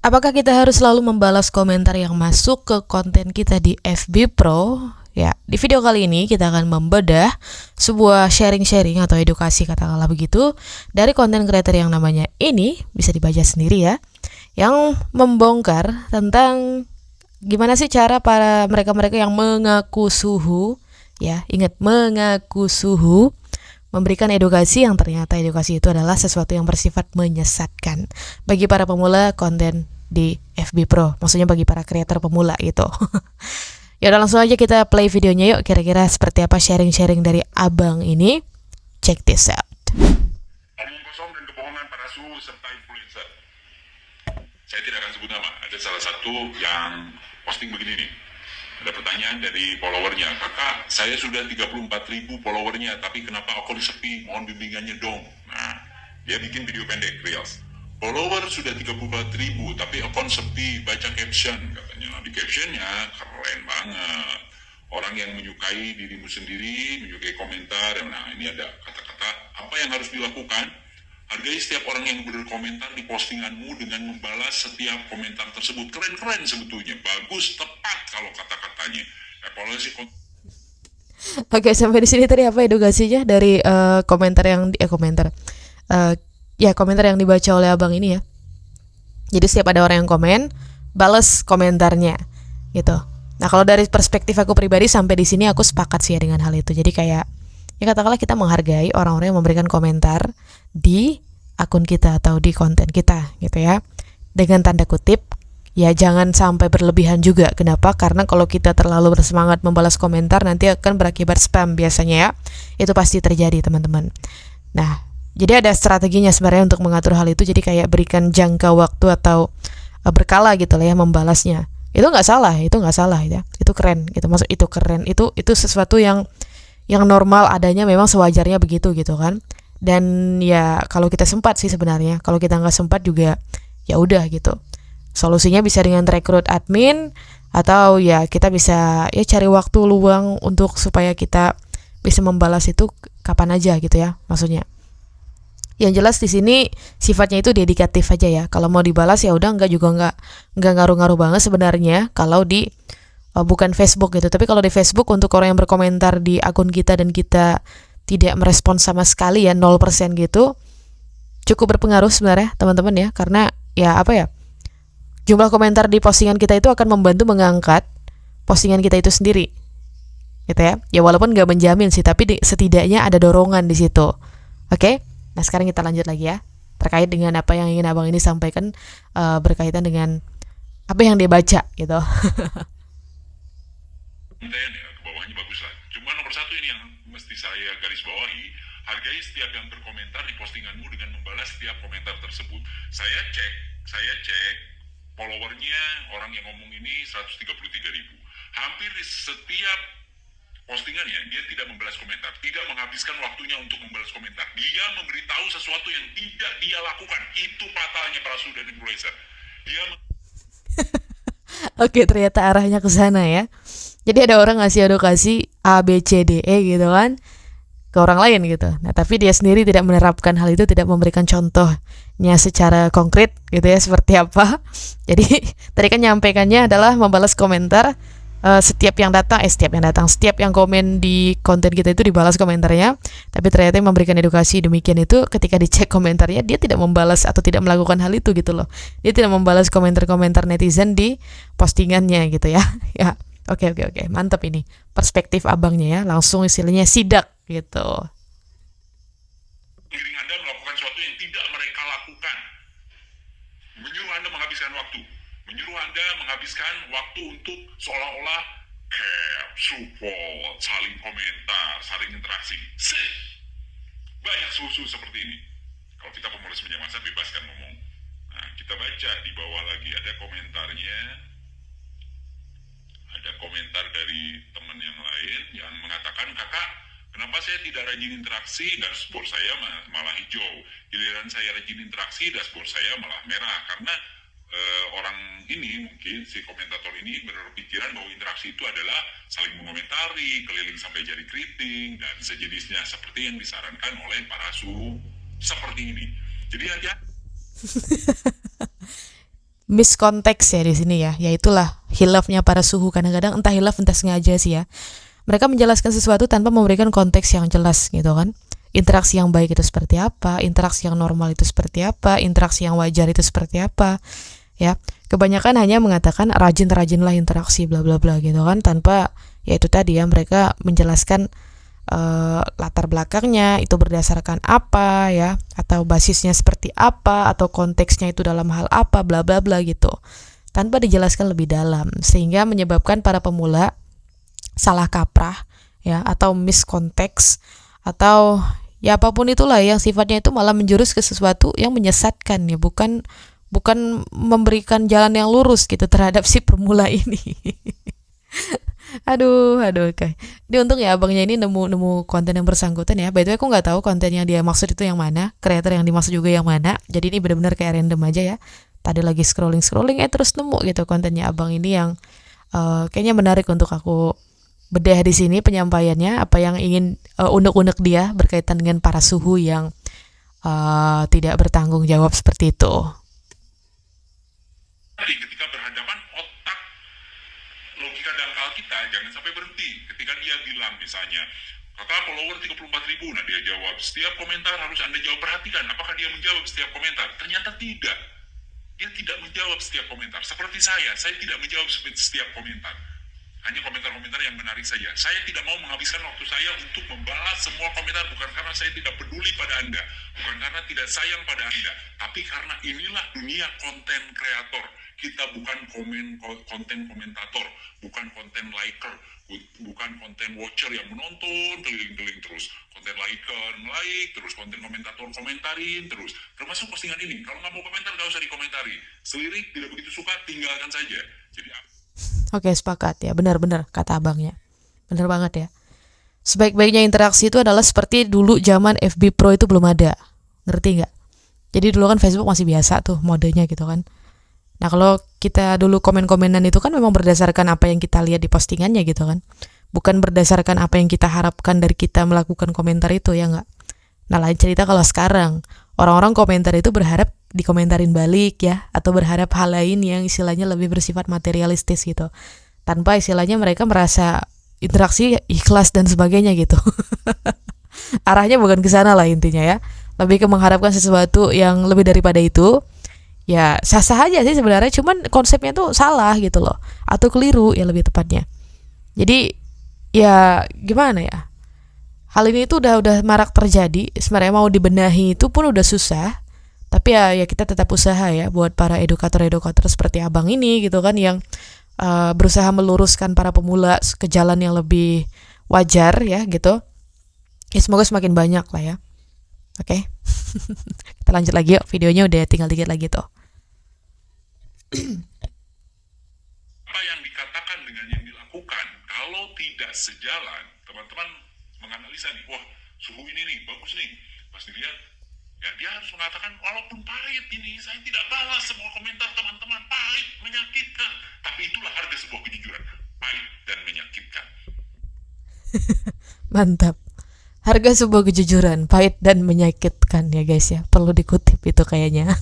Apakah kita harus selalu membalas komentar yang masuk ke konten kita di FB Pro? Ya, di video kali ini kita akan membedah sebuah sharing-sharing atau edukasi katakanlah begitu dari konten creator yang namanya ini, bisa dibaca sendiri ya, yang membongkar tentang gimana sih cara para mereka-mereka yang mengaku suhu, ya, ingat mengaku suhu, memberikan edukasi yang ternyata edukasi itu adalah sesuatu yang bersifat menyesatkan bagi para pemula konten di FB Pro, maksudnya bagi para kreator pemula gitu. Ya udah langsung aja kita play videonya yuk, kira-kira seperti apa sharing-sharing dari abang ini. Check this out. Omong kosong dan kebohongan para suhu serta influencer. Saya tidak akan sebut nama. Ada salah satu yang posting begini nih. Ada pertanyaan dari followernya, kakak saya sudah 34.000 followernya, tapi kenapa aku sepi, mohon bimbingannya dong. Nah, dia bikin video pendek, Reels. Follower sudah 34.000, tapi akun sepi, baca caption, katanya. Nah, di captionnya keren banget. Orang yang menyukai dirimu sendiri, menyukai komentar, nah ini ada kata-kata, apa yang harus dilakukan? Hargai setiap orang yang berkomentar di postinganmu dengan membalas setiap komentar tersebut. Keren-keren sebetulnya, bagus, tepat kalau kata-katanya. Evaluasi Oke, sampai di sini tadi apa edukasinya dari komentar yang komentar komentar yang dibaca oleh abang ini ya. Jadi setiap ada orang yang komen, balas komentarnya gitu. Nah, kalau dari perspektif aku pribadi sampai di sini aku sepakat sih ya dengan hal itu. Jadi kayak ya katakanlah kita menghargai orang-orang yang memberikan komentar di akun kita atau di konten kita gitu ya. Dengan tanda kutip, ya jangan sampai berlebihan juga. Kenapa? Karena kalau kita terlalu bersemangat membalas komentar nanti akan berakibat spam biasanya ya. Itu pasti terjadi teman-teman. Nah, jadi ada strateginya sebenarnya untuk mengatur hal itu. Jadi kayak berikan jangka waktu atau berkala gitu lah ya membalasnya. Itu nggak salah ya. Itu keren gitu. Maksud itu keren. Itu sesuatu yang normal adanya, memang sewajarnya begitu gitu kan. Dan ya kalau kita sempat sih sebenarnya. Kalau kita nggak sempat juga ya udah gitu. Solusinya bisa dengan rekrut admin atau ya kita bisa ya cari waktu luang untuk supaya kita bisa membalas itu kapan aja gitu ya maksudnya. Yang jelas di sini sifatnya itu dedikatif aja ya. Kalau mau dibalas ya udah nggak ngaruh-ngaruh banget sebenarnya kalau di bukan Facebook gitu. Tapi kalau di Facebook untuk orang yang berkomentar di akun kita dan kita tidak merespon sama sekali ya 0% gitu, cukup berpengaruh sebenarnya teman-teman ya. Karena ya apa ya, jumlah komentar di postingan kita itu akan membantu mengangkat postingan kita itu sendiri gitu ya. Ya walaupun nggak menjamin sih, tapi setidaknya ada dorongan di situ. Oke? Nah sekarang kita lanjut lagi ya, terkait dengan apa yang ingin abang ini sampaikan berkaitan dengan apa yang dia baca gitu. konten ya, ke bawahnya bagus lah. Cuma nomor satu ini yang mesti saya garis bawahi, hargai setiap yang berkomentar di postinganmu dengan membalas setiap komentar tersebut. Saya cek followernya orang yang ngomong ini 133.000. Hampir di setiap postingannya dia tidak membalas komentar, tidak menghabiskan waktunya untuk membalas komentar. Dia memberitahu sesuatu yang tidak dia lakukan. Itu fatalnya para sudah influencer. Dia Oke, ternyata arahnya ke sana ya. Jadi ada orang ngasih edukasi A, B, C, D, E gitu kan ke orang lain gitu. Nah, tapi dia sendiri tidak menerapkan hal itu, tidak memberikan contohnya secara konkret gitu ya, seperti apa. Jadi tadi kan nyampaikannya adalah membalas komentar setiap yang komen di konten kita itu dibalas komentarnya. Tapi ternyata yang memberikan edukasi demikian itu ketika dicek komentarnya dia tidak membalas atau tidak melakukan hal itu gitu loh. Dia tidak membalas komentar-komentar netizen di postingannya gitu ya. Ya, oke, mantap ini perspektif abangnya ya, langsung istilahnya sidak gitu. mengiring Anda melakukan sesuatu yang tidak mereka lakukan. Menyuruh Anda menghabiskan waktu. Menyuruh Anda menghabiskan waktu untuk seolah-olah care, support, saling komentar, saling interaksi. Banyak susu seperti ini. Kalau kita pemula semenjak masa, bebaskan ngomong. Nah, kita baca di bawah lagi ada komentarnya. Ada komentar dari teman yang lain yang mengatakan, kakak, kenapa saya tidak rajin interaksi, dashboard saya malah hijau. Giliran saya rajin interaksi, dashboard saya malah merah. Karena orang ini, mungkin si komentator ini berpikiran bahwa interaksi itu adalah saling mengomentari, keliling sampai jari keriting, dan sejenisnya. Seperti yang disarankan oleh para suhu seperti ini. Jadi aja miskonteks ya di sini ya, yaitulah hilafnya para suhu. Kadang-kadang entah hilaf entah sengaja sih ya, mereka menjelaskan sesuatu tanpa memberikan konteks yang jelas gitu kan. Interaksi yang baik itu seperti apa, interaksi yang normal itu seperti apa, interaksi yang wajar itu seperti apa, ya. Kebanyakan hanya mengatakan rajin-rajinlah interaksi bla bla bla gitu kan, tanpa ya itu tadi ya, mereka menjelaskan latar belakangnya itu berdasarkan apa ya, atau basisnya seperti apa, atau konteksnya itu dalam hal apa, bla bla bla gitu, tanpa dijelaskan lebih dalam, sehingga menyebabkan para pemula salah kaprah ya, atau miskonteks, atau ya apapun itulah yang sifatnya itu malah menjurus ke sesuatu yang menyesatkan ya, bukan memberikan jalan yang lurus gitu terhadap si pemula ini. Aduh, oke. Ini untung ya abangnya ini nemu konten yang bersangkutan ya. By the way, aku nggak tahu konten yang dia maksud itu yang mana, kreator yang dimaksud juga yang mana. Jadi ini benar-benar kayak random aja ya. Tadi lagi scrolling terus nemu gitu kontennya abang ini yang kayaknya menarik untuk aku bedah di sini penyampaiannya, apa yang ingin unek-unek dia berkaitan dengan para suhu yang tidak bertanggung jawab seperti itu. Ketika berhadapan, otak logika dangkal kita jangan sampai berhenti. Ketika dia bilang misalnya, kakak follower 34.000, nah dia jawab, setiap komentar harus Anda jawab. Perhatikan, apakah dia menjawab setiap komentar? Ternyata tidak. Dia tidak menjawab setiap komentar. Seperti saya tidak menjawab setiap komentar. Hanya komentar-komentar yang menarik saja. Saya tidak mau menghabiskan waktu saya untuk membalas semua komentar, bukan karena saya tidak peduli pada Anda, bukan karena tidak sayang pada Anda, tapi karena inilah dunia konten kreator. Kita bukan konten komentator, bukan konten liker, bukan konten watcher yang menonton keliling-keliling terus. Konten liker, like, terus konten komentator komentarin terus. Termasuk postingan ini, kalau nggak mau komentar nggak usah dikomentari. Selirik tidak begitu suka, tinggalkan saja. Jadi Oke, sepakat ya, benar-benar kata abangnya. Benar banget ya. Sebaik-baiknya interaksi itu adalah seperti dulu zaman FB Pro itu belum ada. Ngerti nggak? Jadi dulu kan Facebook masih biasa tuh modenya gitu kan. Nah kalau kita dulu komen-komenan itu kan memang berdasarkan apa yang kita lihat di postingannya gitu kan. Bukan berdasarkan apa yang kita harapkan dari kita melakukan komentar itu, ya nggak? Nah lain cerita kalau sekarang, orang-orang komentar itu berharap dikomentarin balik ya, atau berharap hal lain yang istilahnya lebih bersifat materialistis gitu, tanpa istilahnya mereka merasa interaksi ikhlas dan sebagainya gitu. Arahnya bukan ke sana lah intinya ya, lebih ke mengharapkan sesuatu yang lebih daripada itu. Ya sah-sah aja sih sebenarnya, cuman konsepnya tuh salah gitu loh, atau keliru ya lebih tepatnya. Jadi ya gimana ya, hal ini tuh udah marak terjadi. Sebenarnya mau dibenahi itu pun udah susah. Tapi ya kita tetap usaha ya buat para edukator seperti abang ini gitu kan, yang berusaha meluruskan para pemula ke jalan yang lebih wajar ya gitu. Ya semoga semakin banyak lah ya. Oke. Kita lanjut lagi yuk, videonya udah tinggal dikit lagi tuh. apa yang dikatakan dengan yang dilakukan, kalau tidak sejalan, teman-teman menganalisa nih, wah suhu ini nih bagus nih, pas dilihat ya dia harus mengatakan, walaupun pahit ini, saya tidak balas semua komentar teman-teman, pahit, menyakitkan. Tapi itulah harga sebuah kejujuran, pahit dan menyakitkan. Mantap. Harga sebuah kejujuran, pahit dan menyakitkan ya guys ya. Perlu dikutip itu kayaknya.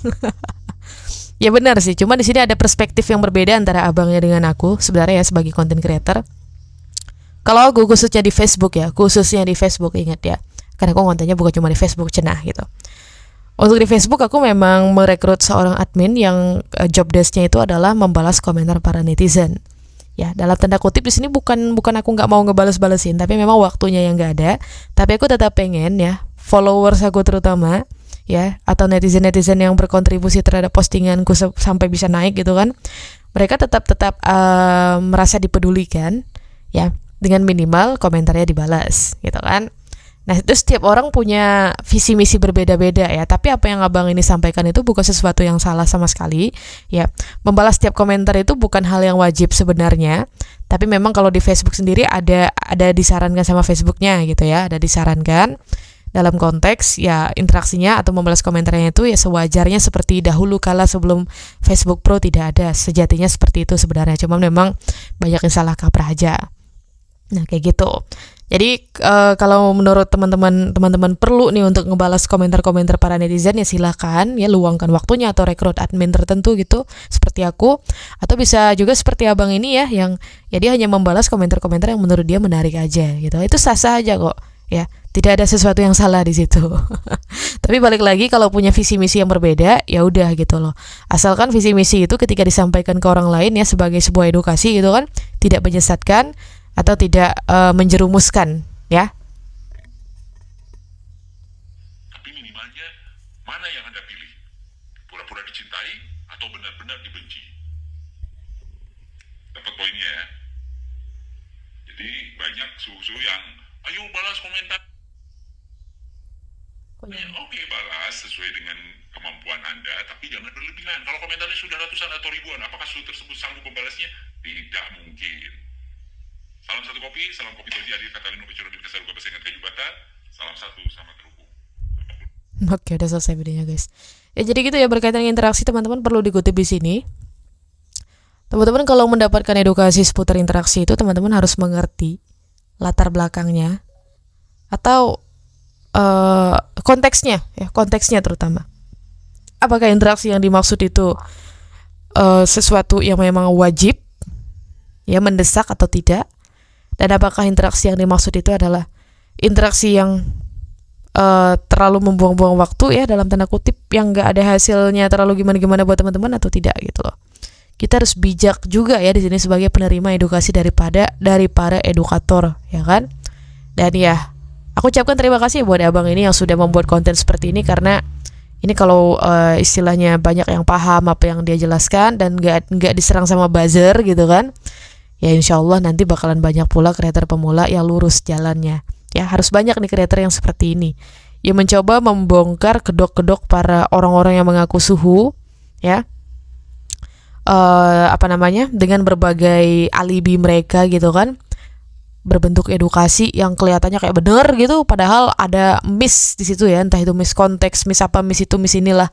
Ya benar sih, cuma di sini ada perspektif yang berbeda antara abangnya dengan aku sebenarnya ya sebagai content creator. Kalau aku khususnya di Facebook ya, ingat ya. Karena aku kontennya bukan cuma di Facebook, cenah gitu. Untuk di Facebook aku memang merekrut seorang admin yang job desk-nya itu adalah membalas komentar para netizen. Ya, dalam tanda kutip di sini bukan aku nggak mau ngebales-balesin, tapi memang waktunya yang nggak ada. Tapi aku tetap pengen ya, followers aku terutama ya, atau netizen-netizen yang berkontribusi terhadap postinganku sampai bisa naik gitu kan, mereka tetap merasa dipedulikan ya, dengan minimal komentarnya dibalas gitu kan. Nah itu setiap orang punya visi misi berbeda-beda ya, tapi apa yang abang ini sampaikan itu bukan sesuatu yang salah sama sekali ya. Membalas setiap komentar itu bukan hal yang wajib sebenarnya, tapi memang kalau di Facebook sendiri ada disarankan sama Facebooknya gitu ya, ada disarankan dalam konteks ya interaksinya atau membalas komentarnya itu ya sewajarnya seperti dahulu kala sebelum Facebook Pro tidak ada. Sejatinya seperti itu sebenarnya, cuma memang banyak yang salah kaprah aja. Nah kayak gitu. Jadi kalau menurut teman-teman perlu nih untuk ngebalas komentar-komentar para netizen, ya silakan ya, luangkan waktunya atau rekrut admin tertentu gitu seperti aku, atau bisa juga seperti abang ini ya, yang ya dia hanya membalas komentar-komentar yang menurut dia menarik aja gitu. Itu sah-sah aja kok ya. Tidak ada sesuatu yang salah di situ. Tapi balik lagi, kalau punya visi misi yang berbeda ya udah gitu loh. Asalkan visi misi itu ketika disampaikan ke orang lain ya sebagai sebuah edukasi gitu kan, tidak menyesatkan atau tidak menjerumuskan ya. Tapi minimalnya, mana yang Anda pilih? Pura-pura dicintai atau benar-benar dibenci? Dapat poinnya ya? Jadi banyak susu yang, ayo balas komentar. Oke, balas sesuai dengan kemampuan Anda, tapi jangan berlebihan. Kalau komentarnya sudah ratusan atau ribuan, apakah susu tersebut sanggup membalasnya? Tidak mungkin. Salam satu kopi, salam kopi Toji, Adir Katalino, Pecoro, Dikasar, Uga Pesengat, Kayu Bata. Salam satu sama terhubung. Oke, udah selesai videonya guys. Ya jadi gitu ya, berkaitan dengan interaksi, teman-teman perlu dikutip di sini. Teman-teman kalau mendapatkan edukasi seputar interaksi itu, teman-teman harus mengerti latar belakangnya atau konteksnya ya, konteksnya terutama. Apakah interaksi yang dimaksud itu sesuatu yang memang wajib ya, mendesak atau tidak? Dan apakah interaksi yang dimaksud itu adalah interaksi yang terlalu membuang-buang waktu ya, dalam tanda kutip, yang gak ada hasilnya terlalu gimana-gimana buat teman-teman atau tidak gitu loh. Kita harus bijak juga ya di sini sebagai penerima edukasi dari para edukator ya kan. Dan ya, aku ucapkan terima kasih buat abang ini yang sudah membuat konten seperti ini, karena ini kalau istilahnya banyak yang paham apa yang dia jelaskan dan nggak diserang sama buzzer gitu kan, ya insya Allah nanti bakalan banyak pula kreator pemula yang lurus jalannya. Ya harus banyak nih kreator yang seperti ini, yang mencoba membongkar kedok-kedok para orang-orang yang mengaku suhu ya, dengan berbagai alibi mereka gitu kan, berbentuk edukasi yang kelihatannya kayak bener gitu, padahal ada miss di situ ya, entah itu miss konteks, miss apa, miss itu, miss inilah.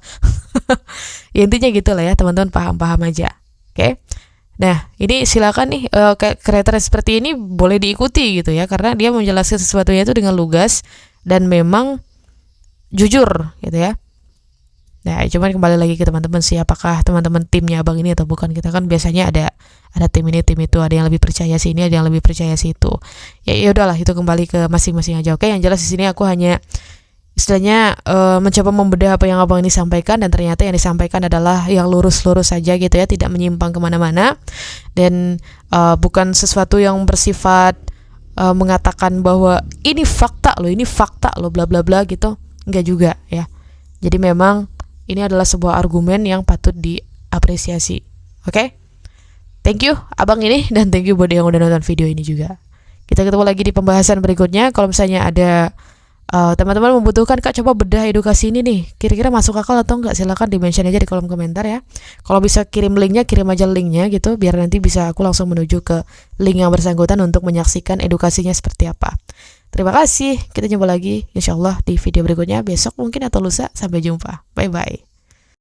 Ya intinya gitu lah ya, teman-teman paham-paham aja. Oke. Nah, ini silakan nih kreator seperti ini boleh diikuti gitu ya, karena dia menjelaskan sesuatunya itu dengan lugas dan memang jujur gitu ya. Nah, cuman kembali lagi ke teman-teman sih, apakah teman-teman timnya abang ini atau bukan. Kita kan biasanya ada tim ini, tim itu, ada yang lebih percaya sini, ada yang lebih percaya situ. Ya udahlah, itu kembali ke masing-masing aja. Oke, yang jelas di sini aku hanya istilahnya mencoba membedah apa yang abang ini sampaikan, dan ternyata yang disampaikan adalah yang lurus-lurus saja gitu ya, tidak menyimpang kemana-mana, dan bukan sesuatu yang bersifat mengatakan bahwa ini fakta loh, bla bla bla gitu. Enggak juga ya. Jadi memang ini adalah sebuah argumen yang patut diapresiasi. Oke? Thank you abang ini, dan thank you buat yang udah nonton video ini juga. Kita ketemu lagi di pembahasan berikutnya. Kalau misalnya ada teman-teman membutuhkan, Kak coba bedah edukasi ini nih, kira-kira masuk akal atau enggak, silakan di mention aja di kolom komentar ya. Kalau bisa kirim linknya, kirim aja linknya gitu, biar nanti bisa aku langsung menuju ke link yang bersangkutan untuk menyaksikan edukasinya seperti apa. Terima kasih, kita jumpa lagi insyaallah di video berikutnya besok mungkin atau lusa. Sampai jumpa, bye bye.